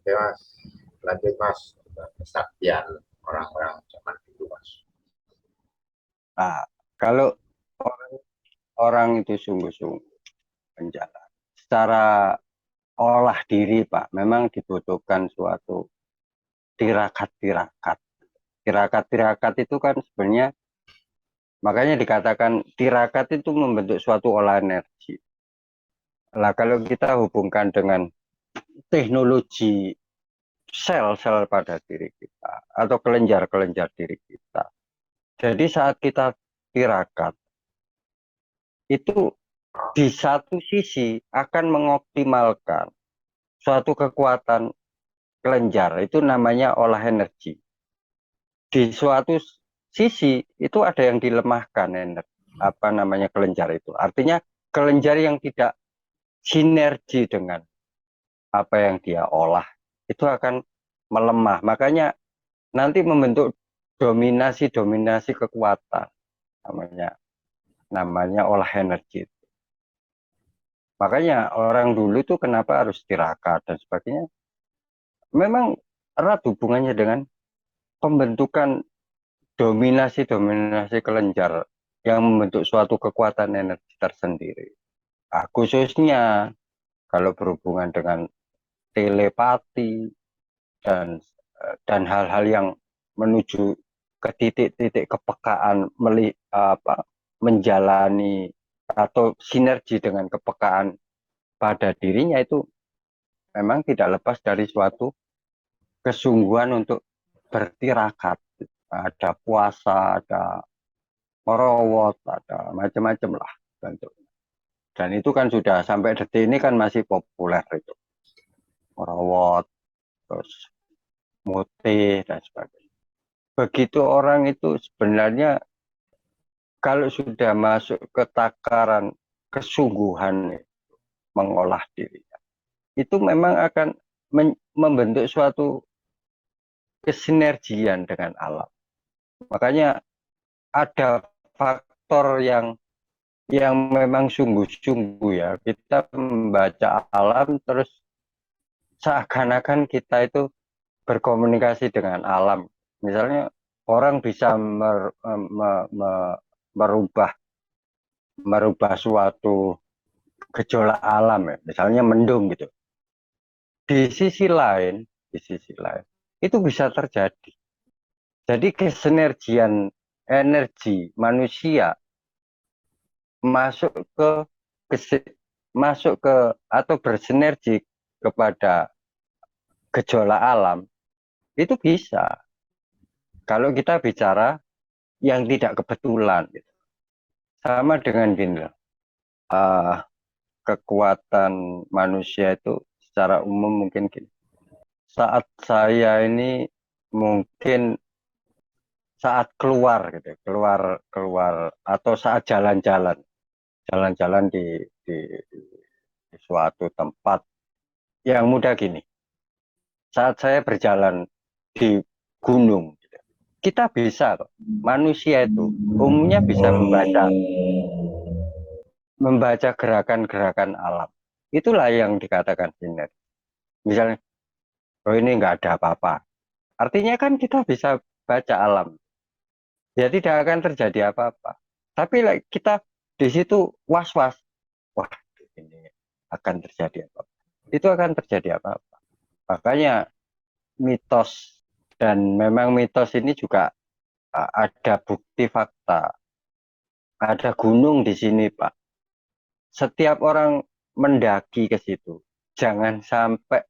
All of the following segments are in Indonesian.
Oke mas, lanjut mas, kesaktian orang-orang zaman dulu mas. Nah, kalau orang, orang itu sungguh-sungguh menjalan secara olah diri, Pak, memang dibutuhkan suatu tirakat-tirakat. Tirakat-tirakat itu kan sebenarnya, makanya dikatakan tirakat itu membentuk suatu olah energi. Lah kalau kita hubungkan dengan teknologi sel-sel pada diri kita atau kelenjar-kelenjar diri kita. Jadi saat kita tirakat, itu di satu sisi akan mengoptimalkan suatu kekuatan kelenjar, itu namanya olah energi. Di suatu sisi itu ada yang dilemahkan energi, apa namanya kelenjar itu. Artinya kelenjar yang tidak sinergi dengan apa yang dia olah itu akan melemah. Makanya nanti membentuk dominasi-dominasi kekuatan namanya namanya olah energi. Makanya orang dulu itu kenapa harus tirakat dan sebagainya. Memang erat hubungannya dengan pembentukan dominasi-dominasi kelenjar yang membentuk suatu kekuatan energi tersendiri. Nah, khususnya kalau berhubungan dengan telepati dan hal-hal yang menuju ke titik-titik kepekaan menjalani atau sinergi dengan kepekaan pada dirinya itu memang tidak lepas dari suatu kesungguhan untuk bertirakat. Ada puasa, ada merawat, ada macam-macam lah bentuknya. Dan itu kan sudah sampai detik ini kan masih populer itu. Merawat, terus mutih, dan sebagainya. Begitu orang itu sebenarnya kalau sudah masuk ke takaran kesungguhan mengolah diri, itu memang akan membentuk suatu kesinergian dengan alam. Makanya ada faktor yang memang sungguh-sungguh ya. Kita membaca alam terus seakan-akan kita itu berkomunikasi dengan alam. Misalnya orang bisa merubah merubah suatu gejolak alam ya, misalnya mendung gitu. Di sisi lain itu bisa terjadi. Jadi kesinergian energi manusia masuk ke, masuk ke atau bersinergi kepada gejolak alam itu bisa kalau kita bicara yang tidak kebetulan gitu. Sama dengan gini uh, kekuatan manusia itu secara umum mungkin gini. Saat saya ini mungkin saat keluar gitu, keluar keluar atau saat jalan-jalan di suatu tempat yang mudah gini. Saat saya berjalan di gunung, gitu, kita bisa kok. Manusia itu umumnya bisa membaca gerakan-gerakan alam. Itulah yang dikatakan sinergi. Misalnya, oh ini nggak ada apa-apa. Artinya kan kita bisa baca alam. Ya tidak akan terjadi apa-apa. Tapi kita di situ was-was. Wah, ini akan terjadi apa-apa. Itu akan terjadi apa-apa. Makanya mitos dan memang mitos ini juga ada bukti fakta. Ada gunung di sini, Pak. Setiap orang mendaki ke situ, jangan sampai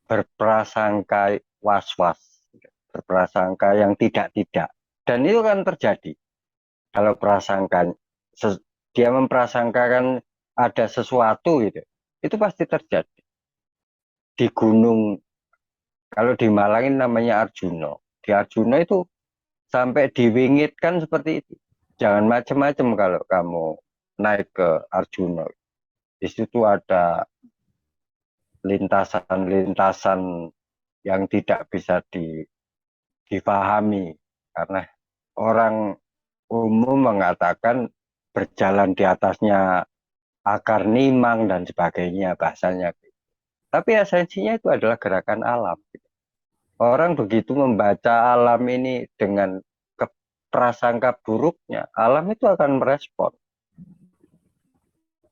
berprasangka was-was. berprasangka yang tidak-tidak. Dan itu kan terjadi. Kalau prasangka, dia memprasangkakan ada sesuatu gitu, itu pasti terjadi. Di gunung, kalau di Malang ini namanya Arjuna. Di Arjuna itu sampai diwingitkan seperti itu. Jangan macam-macam kalau kamu naik ke Arjuna. Di situ ada lintasan-lintasan yang tidak bisa difahami karena orang umum mengatakan berjalan di atasnya akar nimang dan sebagainya bahasanya. Tapi esensinya itu adalah gerakan alam. Orang begitu membaca alam ini dengan prasangka buruknya, alam itu akan merespon.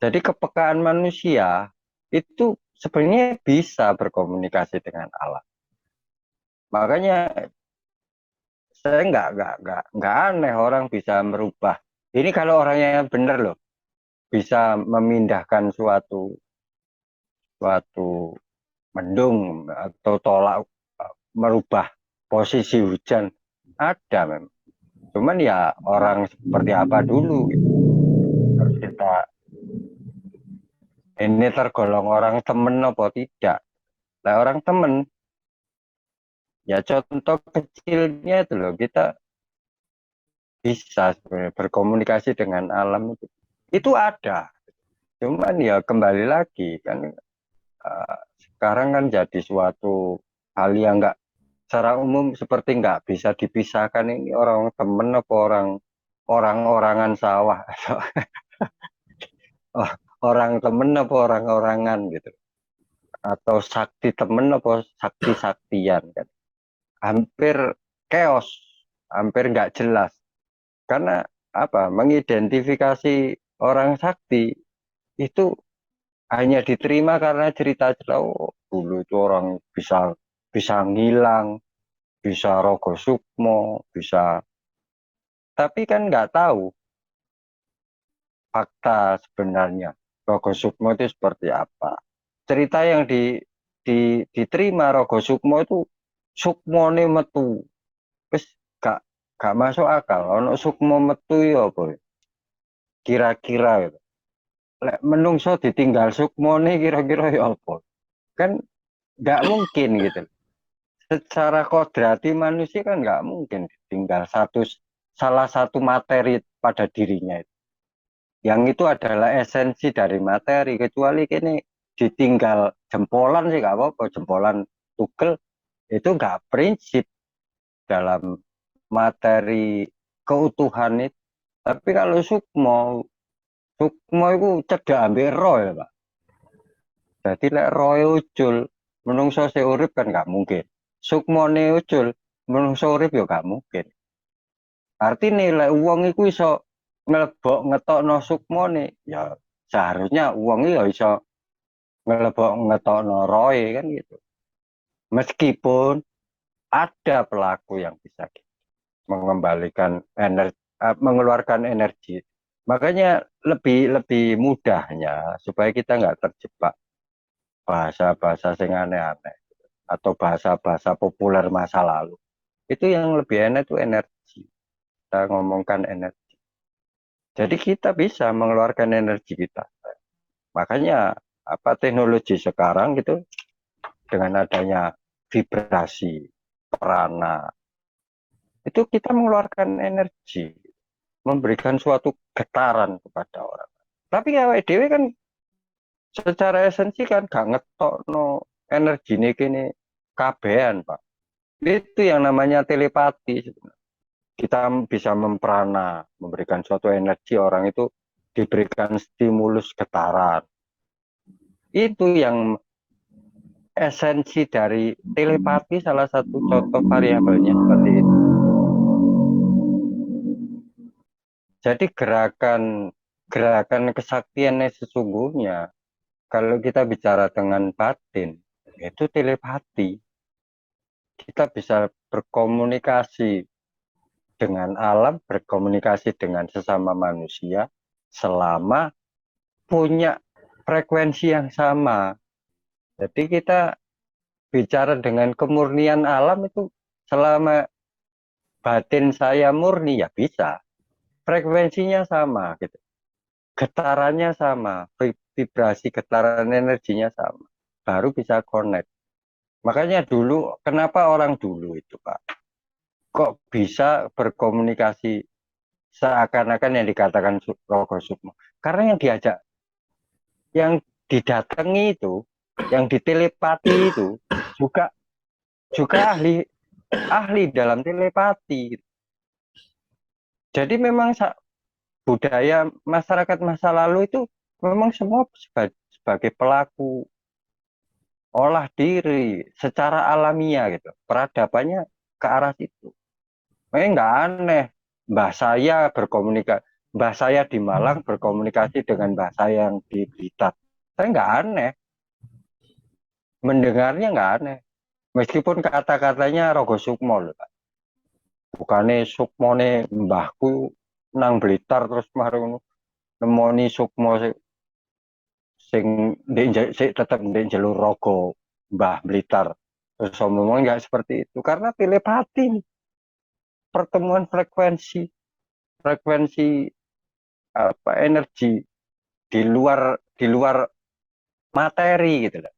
Jadi kepekaan manusia itu sebenarnya bisa berkomunikasi dengan alam. Makanya saya nggak aneh orang bisa merubah. Ini kalau orangnya yang benar loh, bisa memindahkan suatu suatu mendung atau tolak, merubah posisi hujan ada memang. Cuman ya orang seperti apa dulu gitu. Harus kita ini tergolong orang temen apa tidak. Nah orang temen ya contoh kecilnya itu loh kita bisa sebenarnya berkomunikasi dengan alam itu ada. Cuman ya kembali lagi kan sekarang kan jadi suatu hal yang nggak secara umum seperti nggak bisa dipisahkan ini orang temen apa orang-orangan sawah atau orang temen apa orang-orangan gitu atau sakti temen apa sakti-saktian kan hampir chaos, hampir nggak jelas karena apa mengidentifikasi orang sakti itu hanya diterima karena cerita oh, dulu itu orang bisa bisa ngilang, bisa rogo sukmo, bisa tapi kan nggak tahu fakta sebenarnya rogo sukmo itu seperti apa. Cerita yang diterima rogo sukmo itu sukmone metu, wis gak gak masuk akal. Ono sukmo metu ya apa? Kira-kira gitu. Lek menungso ditinggal sukmone kira-kira ya apa? Kan nggak mungkin gitu. Secara kodrati manusia kan nggak mungkin tinggal salah satu materi pada dirinya itu. Yang itu adalah esensi dari materi kecuali kini ditinggal jempolan sih nggak apa-apa jempolan tugel itu nggak prinsip dalam materi keutuhan itu. Tapi kalau sukmo itu cedak ambil roh ya Pak. Jadi lek roh ucul menungso urip kan nggak mungkin. Sukmone ucul menungso urip ya nggak mungkin. Artinya nilai uang itu iso ngelebok ngetokno sukmone, ya seharusnya uang itu iso ngelebok ngetokno roe kan gitu. Meskipun ada pelaku yang bisa gitu, mengembalikan energi, mengeluarkan energi. Makanya lebih lebih mudahnya supaya kita nggak terjebak bahasa-bahasa sing aneh-aneh atau bahasa-bahasa populer masa lalu. Itu yang lebih enak itu energi. Kita ngomongkan energi. Jadi kita bisa mengeluarkan energi kita. Makanya apa teknologi sekarang gitu dengan adanya vibrasi, prana, itu kita mengeluarkan energi, memberikan suatu getaran kepada orang. Tapi awake dhewe kan secara esensi kan gak ngetok no energi ini kini kabehan, Pak. Itu yang namanya telepati sebenarnya. Kita bisa memprana, memberikan suatu energi orang itu diberikan stimulus getaran. Itu yang esensi dari telepati salah satu contoh variabelnya seperti itu. Jadi gerakan kesaktian yang sesungguhnya kalau kita bicara dengan batin itu telepati. Kita bisa berkomunikasi dengan alam, berkomunikasi dengan sesama manusia selama punya frekuensi yang sama. Jadi kita bicara dengan kemurnian alam itu Selama batin saya murni ya bisa. Frekuensinya sama gitu. Getarannya sama, vibrasi getaran energinya sama. Baru bisa connect. Makanya dulu, kenapa orang dulu itu, Pak, kok bisa berkomunikasi seakan-akan yang dikatakan Rogo Sukmo? Karena yang diajak, yang didatangi itu, yang ditelepati itu juga juga ahli ahli dalam telepati. Jadi memang budaya masyarakat masa lalu itu memang semua sebagai pelaku olah diri secara alamiah gitu. Peradabannya ke arah situ. Nggak aneh. Mbah saya berkomunikasi, mbah saya di Malang berkomunikasi dengan mbah saya yang di Blitar. Saya nggak aneh. Mendengarnya nggak aneh. Meskipun kata-katanya Rogo Sukmo loh, Pak. Bukannya Sukmone mbahku nang Blitar terus marung nemoni Sukmo sing tetap ndek jalur Rogo Mbah Blitar. Terus ngomong nggak seperti itu karena telepati, pertemuan frekuensi apa energi di luar materi gitu loh.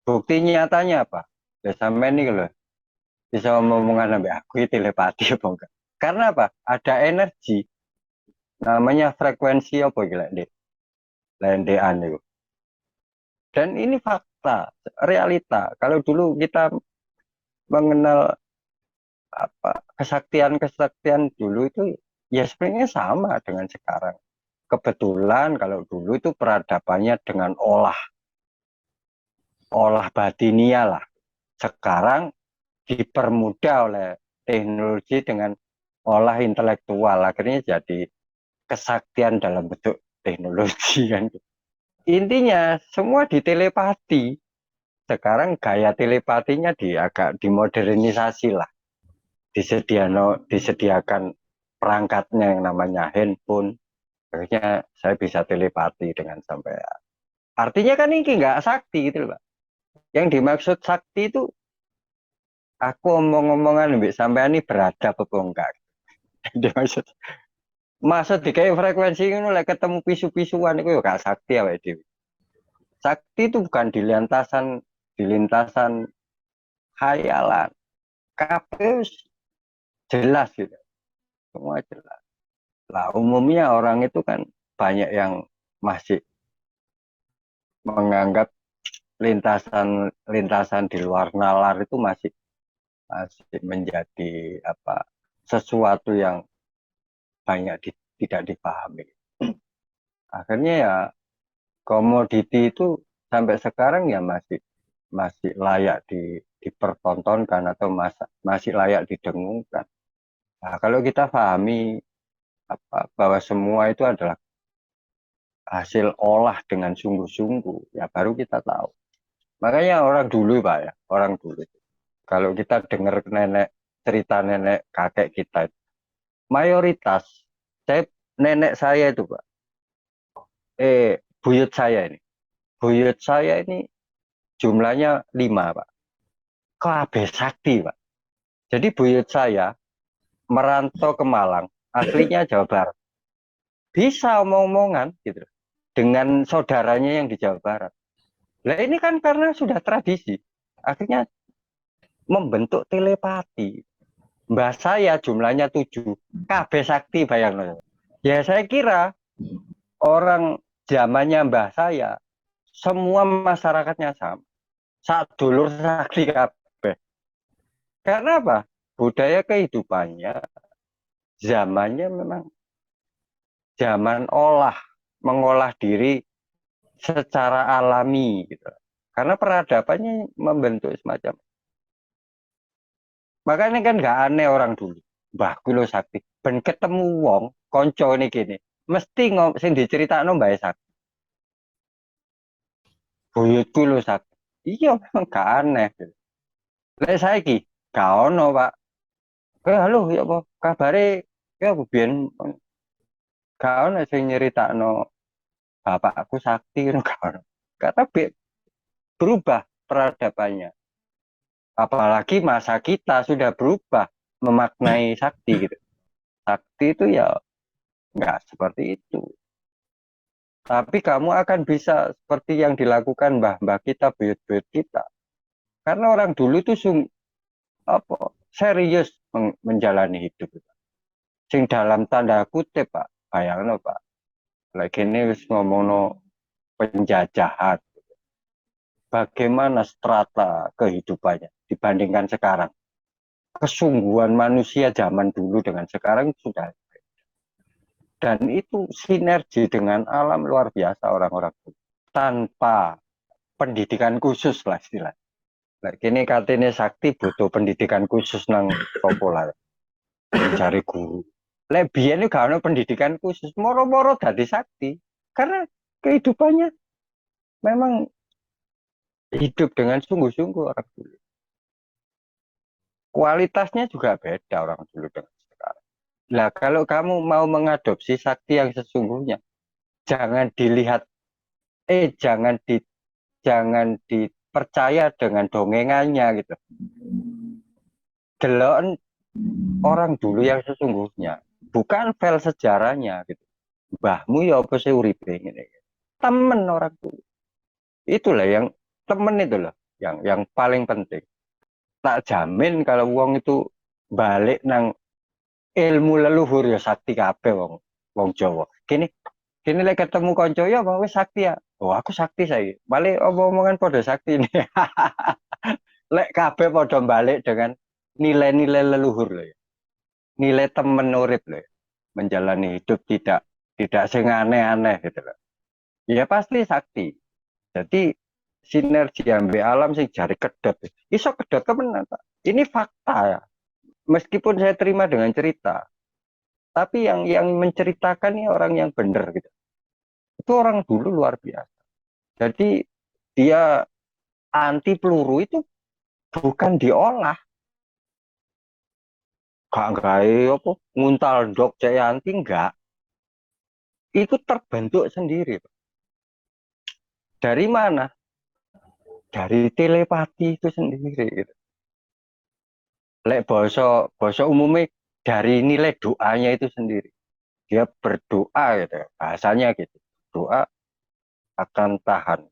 Bukti nyatanya apa? Ya sampai ini loh bisa ngomongan sampai aku itu telepati apa enggak? Karena apa? Ada energi namanya frekuensi apa gila deh, lendean itu. Dan ini fakta, realita. Kalau dulu kita mengenal apa kesaktian-kesaktian dulu itu ya sebenarnya sama dengan sekarang. Kebetulan kalau dulu itu peradabannya dengan olah batinia lah. Sekarang dipermudah oleh teknologi dengan olah intelektual. Akhirnya jadi kesaktian dalam bentuk teknologi kan. Intinya semua ditelepati. Sekarang gaya telepatinya agak dimodernisasi lah. Disediakan perangkatnya yang namanya handphone. Akhirnya saya bisa telepati dengan sampai. Artinya kan ini nggak sakti gitu loh, Pak. Yang dimaksud sakti itu aku omong-omongan mbak sampai ini beradab apa enggak. Dimaksud masa dikai frekuensi ini like ketemu pisu-pisuan itu ya gak sakti ya Dewi. Sakti itu bukan di lintasan khayalan. Kabeh jelas gitu. Semua jelas. Lah umumnya orang itu kan banyak yang masih menganggap lintasan di luar nalar itu masih masih menjadi apa sesuatu yang banyak tidak dipahami. Akhirnya ya komoditi itu sampai sekarang ya masih masih layak dipertontonkan atau masih layak didengungkan. Nah, kalau kita pahami bahwa semua itu adalah hasil olah dengan sungguh-sungguh, ya baru kita tahu. Makanya orang dulu, Pak ya, orang dulu. Kalau kita dengar cerita nenek kakek kita, mayoritas, saya, nenek saya itu, Pak, buyut saya ini. Buyut saya ini jumlahnya 5, Pak. Kabeh sakti, Pak. Jadi buyut saya merantau ke Malang, aslinya Jawa Barat. Bisa omong-omongan gitu dengan saudaranya yang di Jawa Barat. Nah ini kan karena sudah tradisi. Akhirnya membentuk telepati. Mbah saya jumlahnya 7. Kabeh sakti bayang. Ya saya kira orang zamannya mbah saya semua masyarakatnya sama. Sak dulur sakti kabeh. Karena apa? Budaya kehidupannya zamannya memang zaman mengolah diri secara alami gitu. Karena peradabannya membentuk semacam. Makanya kan nggak aneh orang dulu. Mbahku lo sakti. Ben ketemu wong, konco ini gini. Mesti sing diceritakno Mbah Sakti. Buyutku lo sakti. Iya memang gak aneh. Lek saiki gak ono, Pak. Halo ya apa kabare ya aku biyen gak ono sing nyeritakno bapakku sakti gak ono. Kata berubah peradabannya. Apalagi masa kita sudah berubah memaknai sakti gitu. Sakti itu ya nggak seperti itu. Tapi kamu akan bisa seperti yang dilakukan mbah-mbah kita, buyut-buyut kita. Karena orang dulu itu apa, serius menjalani hidup. Sing dalam tanda kutip, Pak. Bayangno, Pak. Lagi ini wis ngomongno penjajahan. Bagaimana strata kehidupannya dibandingkan sekarang. Kesungguhan manusia zaman dulu dengan sekarang sudah. Dan itu sinergi dengan alam luar biasa orang-orang dulu. Tanpa pendidikan khusus lah istilahnya. Nah, kini katanya sakti butuh pendidikan khusus nang popola mencari guru. Lek biyen gak ono pendidikan khusus, moro-moro dadi sakti. Karena kehidupannya memang hidup dengan sungguh-sungguh orang dulu. Kualitasnya juga beda orang dulu dengan sekarang. Nah, kalau kamu mau mengadopsi sakti yang sesungguhnya, jangan dilihat, jangan dipercaya dengan dongengannya gitu. Delok orang dulu yang sesungguhnya, bukan file sejarahnya gitu. Mbahmu ya apa sih uripe ngene. Temen orang dulu. Itulah yang temen itu loh, yang paling penting. Tak jamin kalau wong itu balik nang ilmu leluhur ya sakti kabeh wong wong Jawa. Kini lek ketemu konco ya mau wis sakti ya. Oh, aku sakti saya. Balik omong-omongan pada sakti ini. Lek kabeh pada balik dengan nilai-nilai leluhur loh ya. Nilai temen urip loh ya. Menjalani hidup tidak sing aneh-aneh gitu loh. Ya pasti sakti. Jadi sinergi ambil alam sing jari kedot. Iso kedot kemenan, Pak. Ini fakta ya. Meskipun saya terima dengan cerita, tapi yang menceritakan ini orang yang benar gitu. Itu orang dulu luar biasa. Jadi dia anti peluru itu bukan diolah, gak apa nguntal dok jaya anti enggak. Itu terbentuk sendiri. Dari mana? Dari telepati itu sendiri gitu. Lek bahasa umumnya dari nilai doanya itu sendiri. Dia berdoa gitu, bahasanya gitu. Doa akan tahan.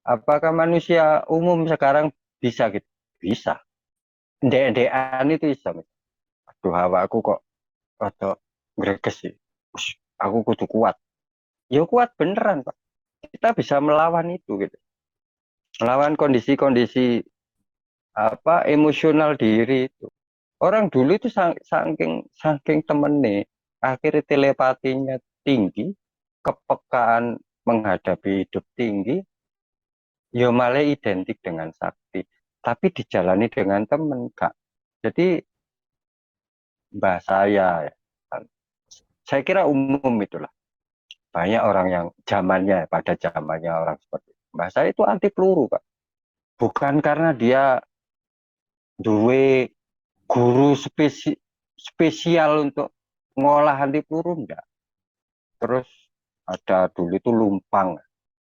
Apakah manusia umum sekarang bisa gitu? Bisa. Dek-dekan itu bisa. Aduh, hawa aku kok rada greges sih. Aku kudu kuat. Ya kuat beneran, Pak. Kita bisa melawan itu gitu. Melawan kondisi-kondisi apa emosional diri itu. Orang dulu itu saking saking temen nih, akhirnya telepatinya tinggi, kepekaan menghadapi hidup tinggi, ya malah identik dengan sakti. Tapi dijalani dengan temen, Kak. Jadi mbah saya, ya, kan, saya kira umum itulah. Banyak orang yang zamannya, pada zamannya orang seperti itu. Mbah saya itu anti peluru, Kak. Bukan karena dia duwe guru spesial untuk ngolah anti peluru, enggak. Terus ada dulu itu lumpang.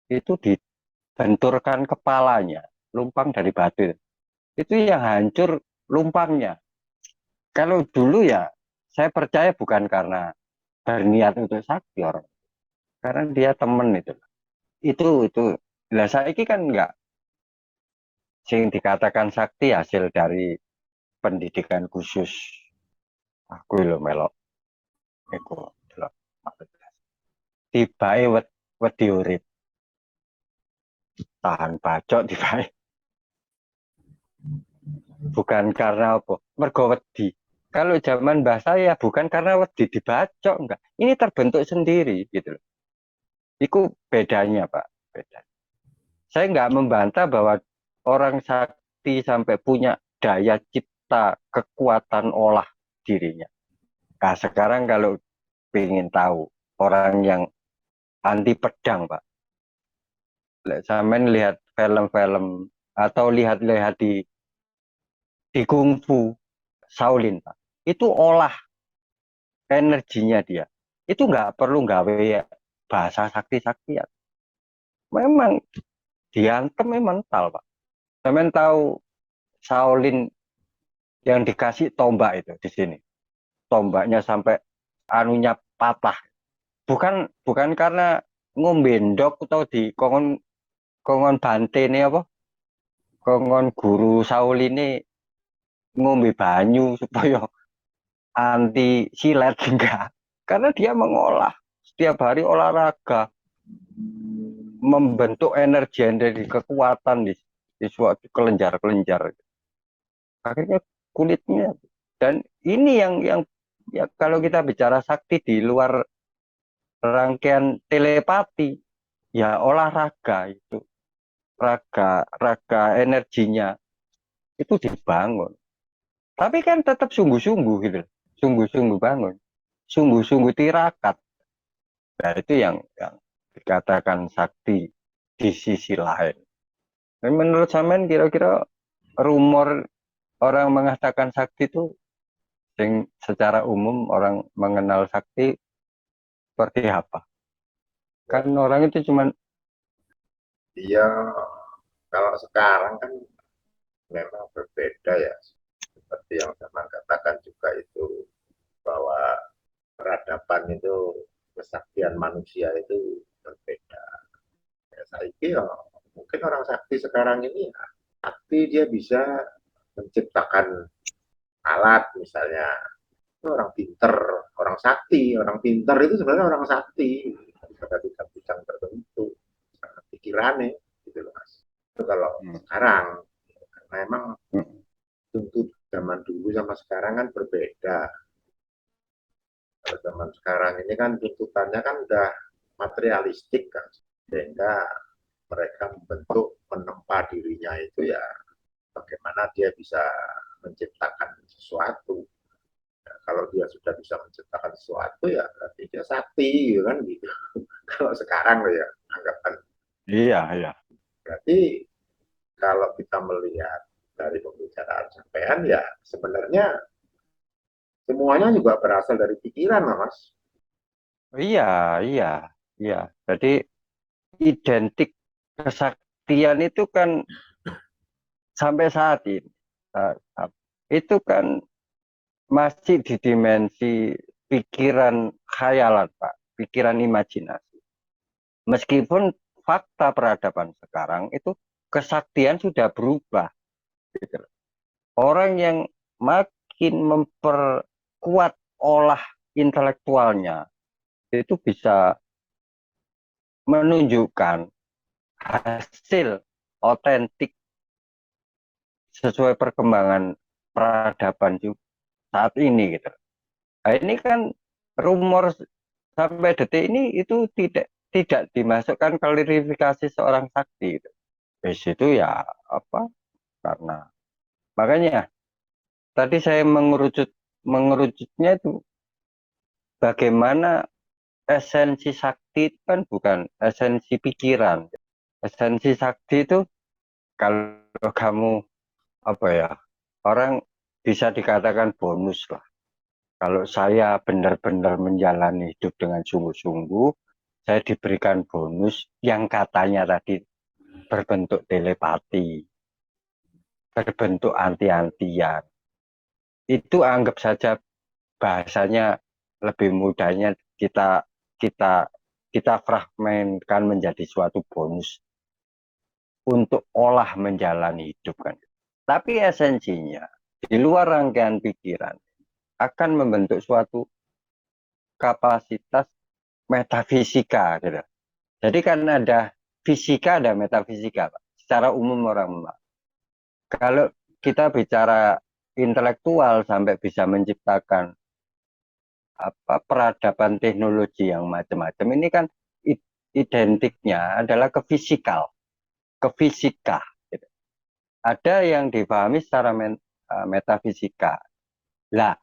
Itu dibenturkan kepalanya. Lumpang dari batu. Itu yang hancur lumpangnya. Kalau dulu ya, saya percaya bukan karena berniat untuk sakti orang. Karena dia temen itu. Itu. Lah saya ini kan enggak. Sing dikatakan sakti hasil dari pendidikan khusus. Aku lo melok. Iku. Tibae wedi urip. Tahan bacok tibae. Bukan karena apa? Mergo wedi. Kalau zaman mbah saya bukan karena wedi dibacok, enggak. Ini terbentuk sendiri gitu loh. Itu bedanya, Pak. Beda. Saya enggak membantah bahwa orang sakti sampai punya daya cipta, kekuatan olah dirinya. Nah, sekarang kalau ingin tahu orang yang anti pedang, Pak. Sampean lihat film-film atau lihat-lihat di kungfu Shaolin, Pak. Itu olah energinya dia. Itu nggak perlu gawe ya bahasa sakti-saktian. Memang diantem mental, Pak. Sampean tahu Shaolin yang dikasih tombak itu di sini. Tombaknya sampai anunya patah. Bukan karena ngombe ndok atau di kongon kongon bante ini apa? Kongon guru Shaolin ini ngombe banyu supaya anti silet enggak. Karena dia mengolah setiap hari olahraga, membentuk energi dari kekuatan di suatu kelenjar-kelenjar. Akhirnya kulitnya, dan ini yang ya, kalau kita bicara sakti di luar rangkaian telepati, ya olahraga itu, raga raga energinya itu dibangun. Tapi kan tetap sungguh-sungguh gitu, sungguh-sungguh bangun, sungguh-sungguh tirakat. Nah itu yang dikatakan sakti di sisi lain. Dan menurut Samen kira-kira rumor orang mengatakan sakti itu, yang secara umum orang mengenal sakti seperti apa? Kan orang itu cuman Dia kalau sekarang kan memang berbeda ya. Seperti yang saya katakan juga itu, bahwa peradaban itu, kesaktian manusia itu berbeda. Ya, saya kira mungkin orang sakti sekarang ini ya, sakti dia bisa menciptakan alat misalnya. Itu orang pinter, orang sakti, orang pinter itu sebenarnya orang sakti pada bidang-bidang tertentu, pikirannya gitu loh mas. Itu kalau sekarang, karena emang tuntut zaman dulu sama sekarang kan berbeda. Kalau zaman sekarang ini kan tuntutannya kan udah materialistik kan, sehingga mereka membentuk menempa dirinya itu ya bagaimana dia bisa menciptakan sesuatu. Ya, kalau dia sudah bisa menciptakan sesuatu ya berarti dia sakti gitu kan gitu. Kalau sekarang loh ya anggapan. iya iya Berarti kalau kita melihat dari pembicaraan sampean ya sebenarnya semuanya juga berasal dari pikiran lah mas. iya iya iya. Jadi identik kesaktian itu kan sampai saat ini eh, itu kan masih di dimensi pikiran khayalan Pak, pikiran imajinasi. Meskipun fakta peradaban sekarang itu kesaktian sudah berubah, gitu. Orang yang makin memperkuat olah intelektualnya itu bisa menunjukkan hasil otentik sesuai perkembangan peradaban juga saat ini gitu. Nah, ini kan rumor sampai detik ini itu tidak dimasukkan klarifikasi seorang sakti gitu. Di situ ya apa, karena makanya tadi saya mengerucutnya itu bagaimana esensi sakti itu kan bukan esensi pikiran. Esensi sakti itu kalau kamu apa ya, orang bisa dikatakan bonus lah. Kalau saya benar-benar menjalani hidup dengan sungguh-sungguh, saya diberikan bonus yang katanya tadi berbentuk telepati, berbentuk anti-antian. Itu anggap saja bahasanya lebih mudahnya kita kita kita fragmenkan menjadi suatu bonus untuk olah menjalani hidup kan. Tapi esensinya di luar rangkaian pikiran akan membentuk suatu kapasitas metafisika gitu. Jadi kan ada fisika, ada metafisika, Pak. Secara umum orang memahami. Kalau kita bicara intelektual sampai bisa menciptakan apa peradaban teknologi yang macam-macam ini kan identiknya adalah ke fisikal, ke fisika. Gitu. Ada yang dipahami secara metafisika. Lah,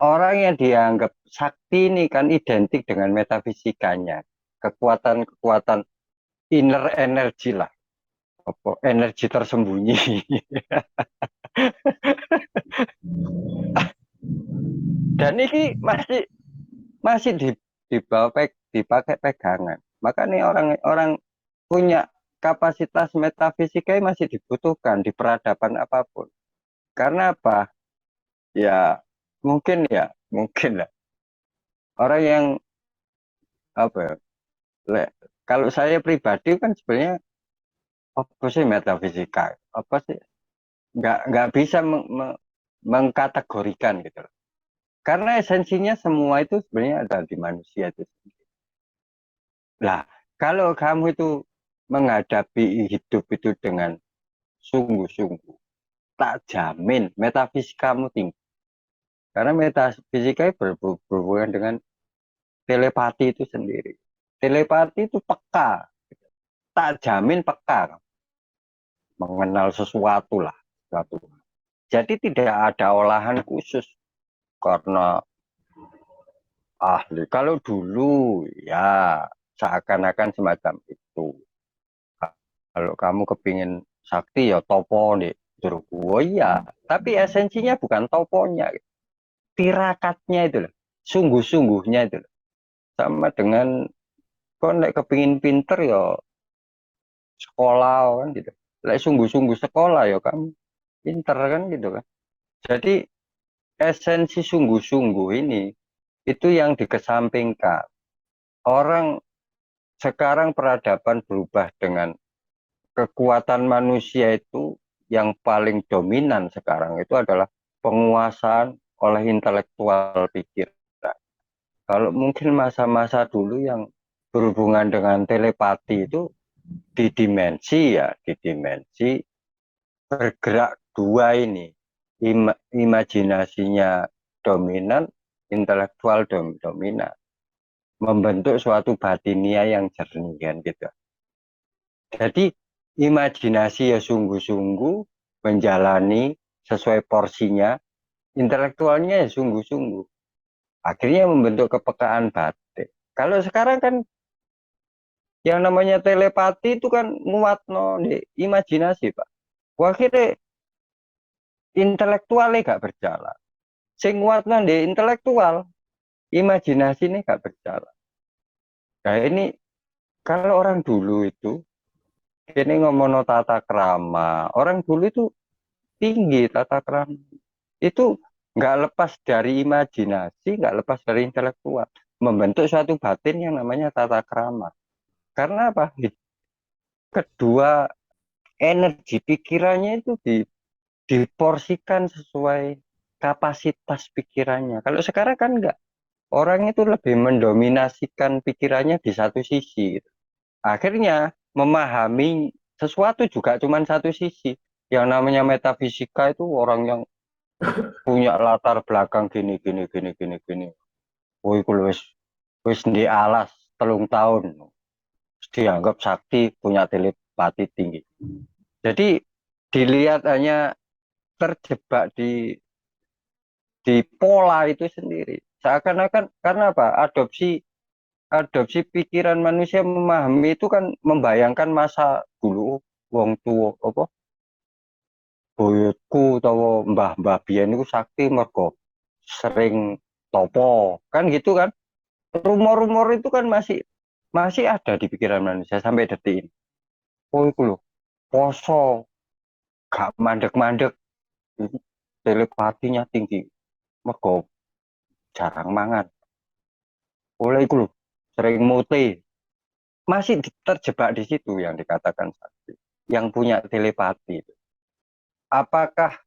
orang yang dianggap sakti ini kan identik dengan metafisikanya, kekuatan-kekuatan inner energy lah, apa, energi tersembunyi. Dan ini masih masih dipakai pegangan. Makanya orang-orang punya kapasitas metafisika masih dibutuhkan di peradaban apapun. Karena apa? Mungkin lah. Orang yang apa ya? Kalau saya pribadi kan sebenarnya apa sih metafisika? Apa sih? Nggak bisa mengkategorikan gitu loh. Karena esensinya semua itu sebenarnya ada di manusia itu. Nah, kalau kamu itu menghadapi hidup itu dengan sungguh-sungguh, tak jamin metafisikamu tinggi. Karena metafisika berhubungan dengan telepati itu sendiri. Telepati itu peka, tak jamin peka, mengenal sesuatu lah. Sesuatu. Jadi tidak ada olahan khusus karena ahli. Kalau dulu ya seakan-akan semacam itu. Kalau kamu kepingin sakti ya topo nih. Durgo ya, tapi esensinya bukan toponya, tirakatnya itu loh, sungguh-sungguhnya itu loh. Sama dengan kau nek kepingin pinter ya sekolah kan gitu. Lek sungguh-sungguh sekolah ya kamu pinter kan gitu kan. Jadi esensi sungguh-sungguh ini itu yang dikesampingkan. Orang sekarang peradaban berubah dengan kekuatan manusia itu yang paling dominan sekarang itu adalah penguasaan oleh intelektual pikiran. Kalau mungkin masa-masa dulu yang berhubungan dengan telepati itu di dimensi bergerak dua ini. Imajinasinya dominan, intelektual dominan. Membentuk suatu batinia yang jernih kan gitu. Jadi imajinasi ya sungguh-sungguh menjalani sesuai porsinya, intelektualnya ya sungguh-sungguh. Akhirnya membentuk kepekaan batin. Kalau sekarang kan yang namanya telepati itu kan nguatno di imajinasi, Pak. Akhirnya intelektualnya gak berjalan. Sing nguatno di intelektual, imajinasi ini gak berjalan. Nah ini kalau orang dulu itu, ini ngomong tata krama, orang dulu itu tinggi tata krama. Itu nggak lepas dari imajinasi, nggak lepas dari intelektual. Membentuk suatu batin yang namanya tata krama. Karena apa? Kedua energi pikirannya itu diporsikan sesuai kapasitas pikirannya. Kalau sekarang kan enggak. Orang itu lebih mendominasikan pikirannya di satu sisi. Gitu. Akhirnya memahami sesuatu juga cuma satu sisi. Yang namanya metafisika itu orang yang punya latar belakang gini gini gini gini gini. Oh, iku wis di alas 3 tahun. Dianggap sakti punya telepati tinggi. Jadi dilihat hanya terjebak di pola itu sendiri. Seakan-akan karena apa? Adopsi pikiran manusia memahami itu kan membayangkan masa dulu wong tua apa buyutku atau mbah-mbah biyen itu sakti mergo sering topo kan gitu kan. Rumor-rumor itu kan masih masih ada di pikiran manusia sampai detik ini. Oh itu loh, poso gak mandek-mandek, telepatinya tinggi, mergo jarang mangan. Oleh itu loh, sering mute. Masih terjebak di situ yang dikatakan sakti. Yang punya telepati. Apakah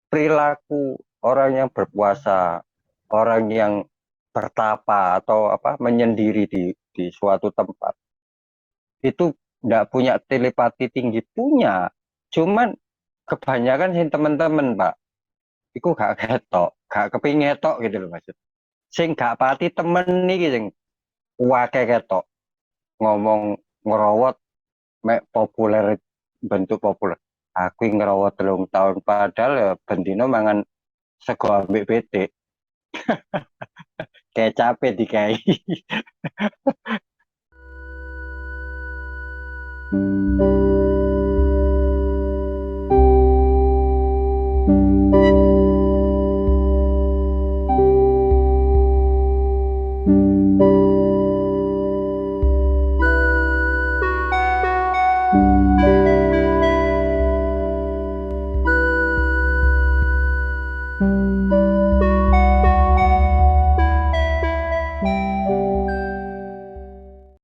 perilaku orang yang berpuasa, orang yang bertapa atau apa menyendiri di suatu tempat itu tidak punya telepati tinggi punya, cuman kebanyakan sih teman-teman Pak, itu gak ketok, gak kepingin ketok gitu loh maksud. Sing gak pati temen nih sing wake ketok ngomong ngerawat mek populer bentuk populer. Aku ngerawat 3 tahun padahal ya bendino mangan sego ambek PT kayak capek dikai.